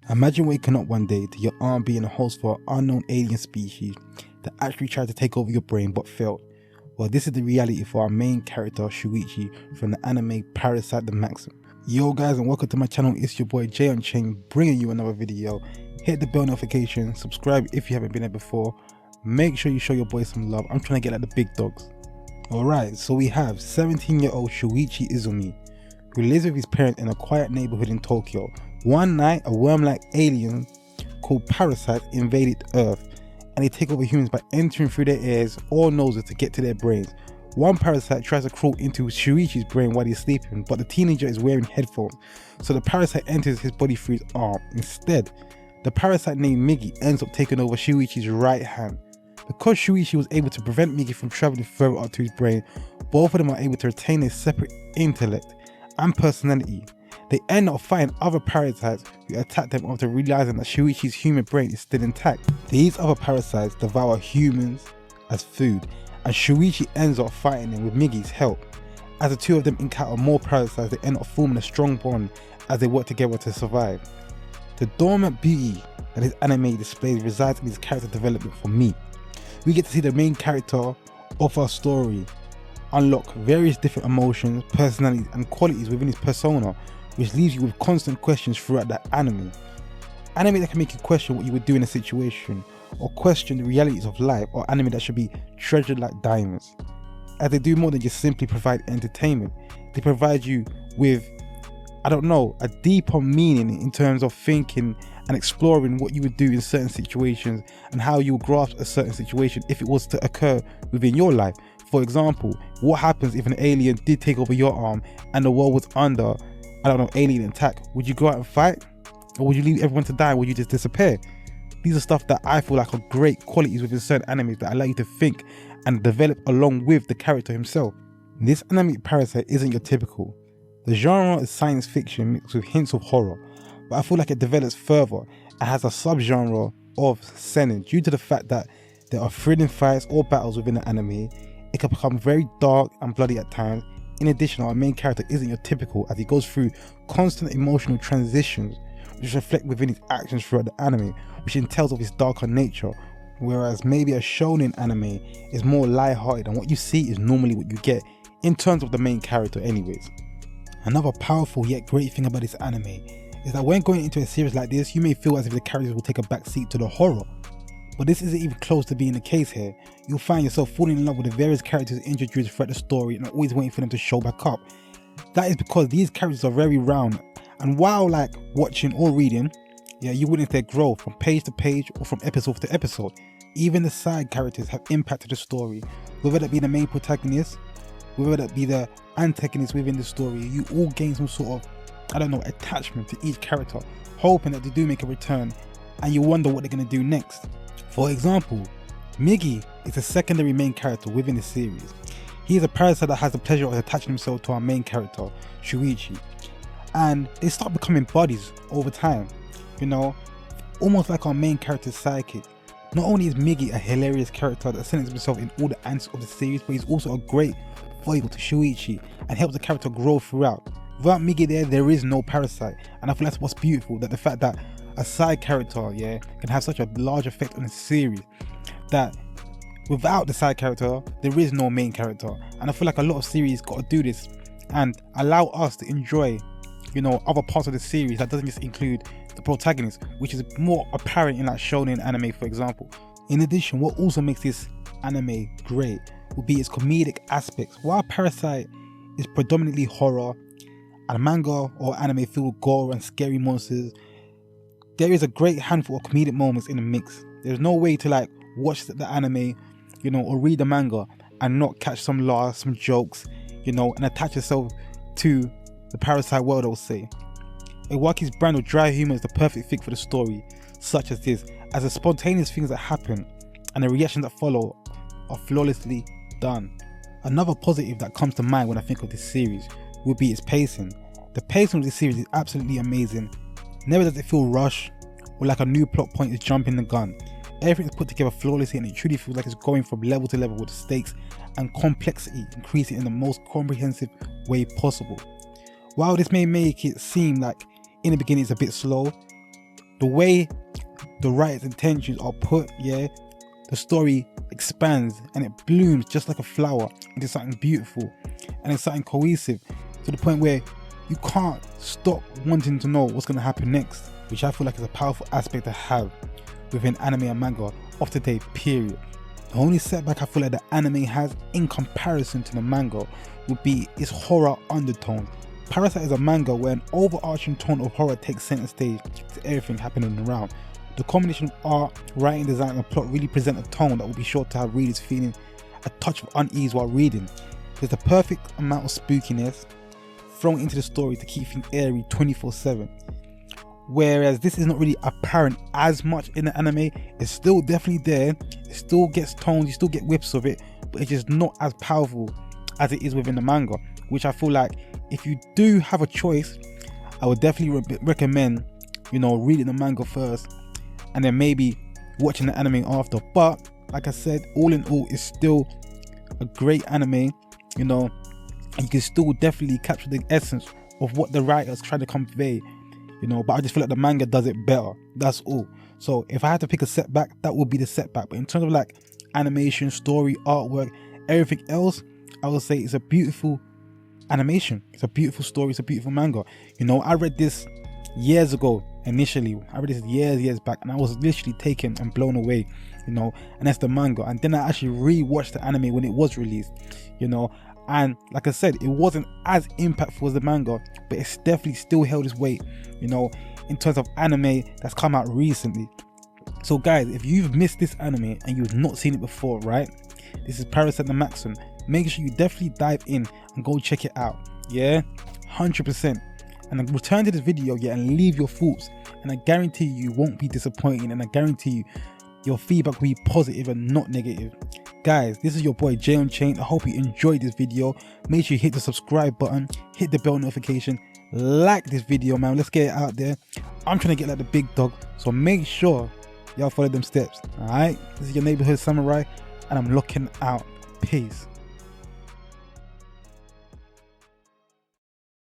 Imagine waking up one day to your arm being a host for an unknown alien species that actually tried to take over your brain but failed. Well, this is the reality for our main character Shuichi from the anime Parasite the Maxim. Yo guys, and welcome to my channel. It's your boy Unchained bringing you another video. Hit the bell notification, subscribe if you haven't been there before. Make sure you show your boy some love. I'm trying to get like the big dogs. Alright, so we have 17-year-old Shuichi Izumi, who lives with his parents in a quiet neighborhood in Tokyo. One night, a worm-like alien called Parasite invaded Earth, and they take over humans by entering through their ears or noses to get to their brains. One parasite tries to crawl into Shuichi's brain while he's sleeping, but the teenager is wearing headphones, so the parasite enters his body through his arm. Instead, the parasite named Migi ends up taking over Shuichi's right hand. Because Shuichi was able to prevent Migi from traveling further up to his brain, both of them are able to retain their separate intellect and personality. They end up fighting other parasites who attack them after realizing that Shuichi's human brain is still intact. These other parasites devour humans as food, and Shuichi ends up fighting them with Migi's help. As the two of them encounter more parasites, they end up forming a strong bond as they work together to survive. The dormant beauty that this anime displays resides in his character development for me. We get to see the main character of our story unlock various different emotions, personalities and qualities within his persona, which leaves you with constant questions throughout the anime. Anime that can make you question what you would do in a situation, or question the realities of life, or anime that should be treasured like diamonds. As they do more than just simply provide entertainment, they provide you with, a deeper meaning in terms of thinking and exploring what you would do in certain situations and how you would grasp a certain situation if it was to occur within your life. For example, what happens if an alien did take over your arm and the world was under, alien attack? Would you go out and fight? Or would you leave everyone to die? Would you just disappear? These are stuff that I feel like are great qualities within certain animes that allow you to think and develop along with the character himself. This anime Parasite isn't your typical. The genre is science fiction mixed with hints of horror, but I feel like it develops further and has a subgenre of seinen. Due to the fact that there are thrilling fights or battles within the anime, it can become very dark and bloody at times. In addition, our main character isn't your typical, as he goes through constant emotional transitions which reflect within his actions throughout the anime, which entails of his darker nature, whereas maybe a shonen anime is more light-hearted and what you see is normally what you get in terms of the main character anyways. Another powerful yet great thing about this anime is that when going into a series like this, you may feel as if the characters will take a back seat to the horror, but this isn't even close to being the case here. You'll find yourself falling in love with the various characters introduced throughout the story and always waiting for them to show back up. That is because these characters are very round, and while like watching or reading, you witness their growth from page to page or from episode to episode. Even the side characters have impacted the story, whether that be the main protagonist, whether that be the antagonist within the story. You all gain some sort of, attachment to each character, hoping that they do make a return, and you wonder what they're going to do next. For example, Migi is a secondary main character within the series. He is a parasite that has the pleasure of attaching himself to our main character, Shuichi, and they start becoming buddies over time, almost like our main character's sidekick. Not only is Migi a hilarious character that centers himself in all the ants of the series, but he's also a great foil to Shuichi and helps the character grow throughout. Without Migi there is no parasite, and I feel that's what's beautiful, that the fact that a side character can have such a large effect on the series, that without the side character there is no main character. And I feel like a lot of series got to do this and allow us to enjoy other parts of the series that doesn't just include the protagonist, which is more apparent in like shonen anime, for example. In addition, what also makes this anime great will be its comedic aspects. While Parasite is predominantly horror and manga or anime filled with gore and scary monsters, there is a great handful of comedic moments in the mix. There's no way to watch the anime, or read the manga and not catch some laughs, some jokes, and attach yourself to the Parasite world, I would say. Iwaki's brand of dry humor is the perfect fit for the story such as this, as the spontaneous things that happen and the reactions that follow are flawlessly done. Another positive that comes to mind when I think of this series would be its pacing. The pacing of this series is absolutely amazing. Never does it feel rushed or like a new plot point is jumping the gun. Everything is put together flawlessly, and it truly feels like it's going from level to level with the stakes and complexity increasing in the most comprehensive way possible. While this may make it seem like in the beginning it's a bit slow, the way the writer's intentions are put, yeah, the story expands and it blooms just like a flower into something beautiful, and it's something cohesive to the point where you can't stop wanting to know what's going to happen next, which I feel like is a powerful aspect to have within anime and manga of today, period. The only setback I feel like the anime has in comparison to the manga would be its horror undertones. Parasite is a manga where an overarching tone of horror takes center stage to everything happening around. The combination of art, writing, design and plot really present a tone that will be sure to have readers feeling a touch of unease while reading. There's the perfect amount of spookiness thrown into the story to keep things airy 24/7. Whereas this is not really apparent as much in the anime. It's still definitely there, it still gets tones, you still get whips of it, but it's just not as powerful as it is within the manga, which I feel like if you do have a choice, I would definitely recommend, you know, reading the manga first and then maybe watching the anime after. But like I said, all in all, it's still a great anime, you know, and you can still definitely capture the essence of what the writers try to convey, you know, but I just feel like the manga does it better, that's all. So if I had to pick a setback, that would be the setback. But in terms of like animation, story, artwork, everything else, I would say it's a beautiful animation, it's a beautiful story, it's a beautiful manga. You know, I read this years ago initially, I read this years back, and I was literally taken and blown away, you know, and that's the manga. And then I actually re-watched the anime when it was released, you know, and like I said, it wasn't as impactful as the manga, but it's definitely still held its weight, you know, in terms of anime that's come out recently. So guys, if you've missed this anime and you've not seen it before, right, this is Parasite the Maxim. Make sure you definitely dive in and go check it out, yeah, 100%. And then return to this video, yeah, and leave your thoughts, and I guarantee you won't be disappointed, and I guarantee you your feedback will be positive and not negative. Guys, this is your boy Jay Unchained. I hope you enjoyed this video. Make sure you hit the subscribe button, hit the bell notification, like this video, man. Let's get it out there. I'm trying to get like the big dog, so make sure y'all follow them steps. All right, this is your neighborhood samurai, and I'm looking out. Peace.